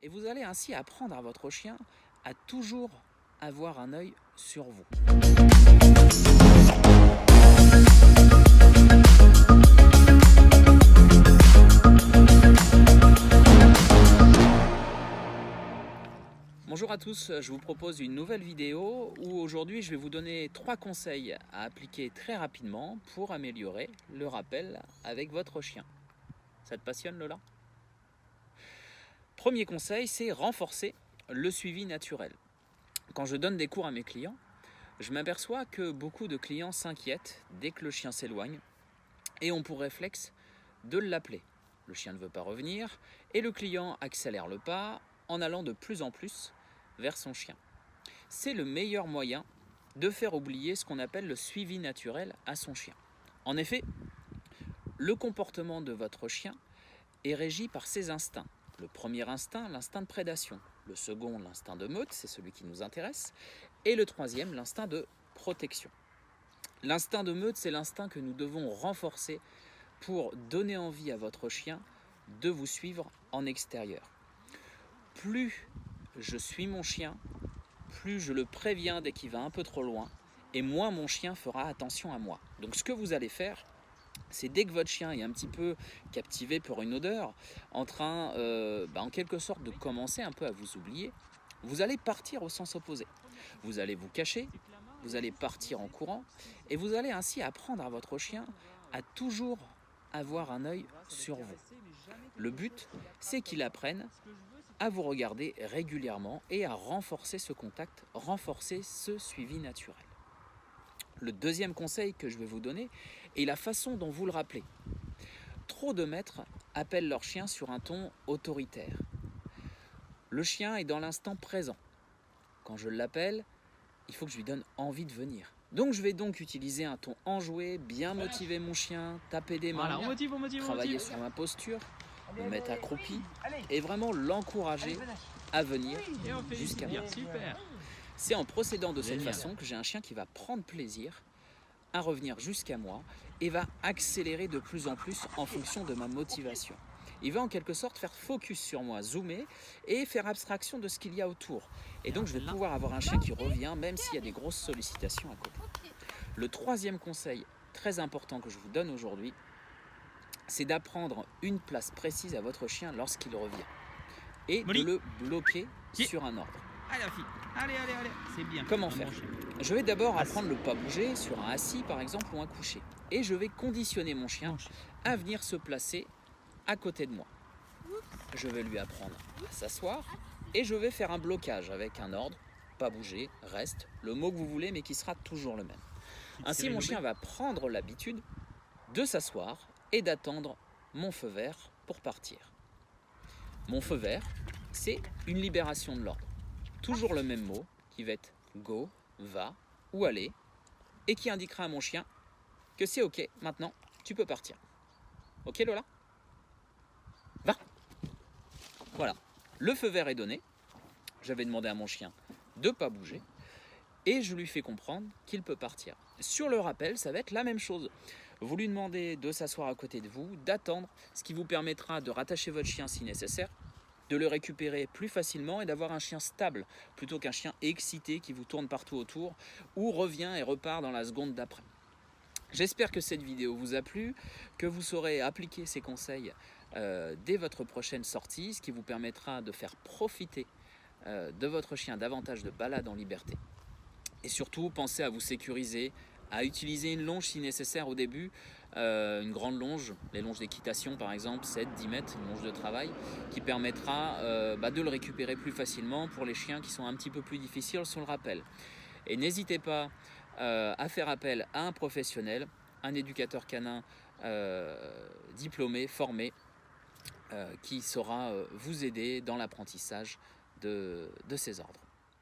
Et vous allez ainsi apprendre à votre chien à toujours avoir un œil sur vous. Bonjour à tous, je vous propose une nouvelle vidéo où aujourd'hui je vais vous donner 3 conseils à appliquer très rapidement pour améliorer le rappel avec votre chien. Ça te passionne, Lola? Premier conseil, c'est renforcer le suivi naturel. Quand je donne des cours à mes clients, je m'aperçois que beaucoup de clients s'inquiètent dès que le chien s'éloigne et ont pour réflexe de l'appeler. Le chien ne veut pas revenir et le client accélère le pas en allant de plus en plus vers son chien. C'est le meilleur moyen de faire oublier ce qu'on appelle le suivi naturel à son chien. En effet, le comportement de votre chien est régi par ses instincts. Le premier instinct, l'instinct de prédation. Le second, l'instinct de meute, c'est celui qui nous intéresse. Et le troisième, l'instinct de protection. L'instinct de meute, c'est l'instinct que nous devons renforcer pour donner envie à votre chien de vous suivre en extérieur. Plus je suis mon chien, plus je le préviens dès qu'il va un peu trop loin, et moins mon chien fera attention à moi. Donc ce que vous allez faire, c'est dès que votre chien est un petit peu captivé par une odeur, en train en quelque sorte de commencer un peu à vous oublier, vous allez partir au sens opposé. Vous allez vous cacher, vous allez partir en courant, et vous allez ainsi apprendre à votre chien à toujours avoir un œil sur vous. Le but, c'est qu'il apprenne à vous regarder régulièrement et à renforcer ce contact, renforcer ce suivi naturel. Le deuxième conseil que je vais vous donner est la façon dont vous le rappelez. Trop de maîtres appellent leur chien sur un ton autoritaire. Le chien est dans l'instant présent. Quand je l'appelle, il faut que je lui donne envie de venir. Donc je vais donc utiliser un ton enjoué, bien motiver mon chien, taper des mains, travailler sur ma posture, me mettre accroupi et vraiment l'encourager à venir jusqu'à moi. C'est en procédant de cette façon que j'ai un chien qui va prendre plaisir à revenir jusqu'à moi et va accélérer de plus en plus en fonction de ma motivation. Il va en quelque sorte faire focus sur moi, zoomer et faire abstraction de ce qu'il y a autour. Et donc je vais pouvoir avoir un chien qui revient même s'il y a des grosses sollicitations à côté. Le troisième conseil très important que je vous donne aujourd'hui, c'est d'apprendre une place précise à votre chien lorsqu'il revient et de le bloquer sur un ordre. Allez, c'est bien. Comment faire? Je vais d'abord apprendre le pas bouger sur un assis par exemple ou un couché. Et je vais conditionner mon chien à venir se placer à côté de moi. Je vais lui apprendre à s'asseoir et je vais faire un blocage avec un ordre, pas bouger, reste, le mot que vous voulez mais qui sera toujours le même. Ainsi mon chien va prendre l'habitude de s'asseoir et d'attendre mon feu vert pour partir. Mon feu vert, c'est une libération de l'ordre. Toujours le même mot qui va être go, va ou aller et qui indiquera à mon chien que c'est ok, maintenant tu peux partir. Ok Lola? Va! Voilà, le feu vert est donné. J'avais demandé à mon chien de ne pas bouger et je lui fais comprendre qu'il peut partir. Sur le rappel, ça va être la même chose. Vous lui demandez de s'asseoir à côté de vous, d'attendre, ce qui vous permettra de rattacher votre chien si nécessaire, de le récupérer plus facilement et d'avoir un chien stable plutôt qu'un chien excité qui vous tourne partout autour ou revient et repart dans la seconde d'après. J'espère que cette vidéo vous a plu, que vous saurez appliquer ces conseils dès votre prochaine sortie, ce qui vous permettra de faire profiter de votre chien davantage de balades en liberté. Et surtout, pensez à vous sécuriser, à utiliser une longe si nécessaire au début, une grande longe, les longes d'équitation par exemple, 7-10 mètres, une longe de travail, qui permettra de le récupérer plus facilement pour les chiens qui sont un petit peu plus difficiles sur le rappel. Et n'hésitez pas à faire appel à un professionnel, un éducateur canin diplômé, formé, qui saura vous aider dans l'apprentissage de ces ordres.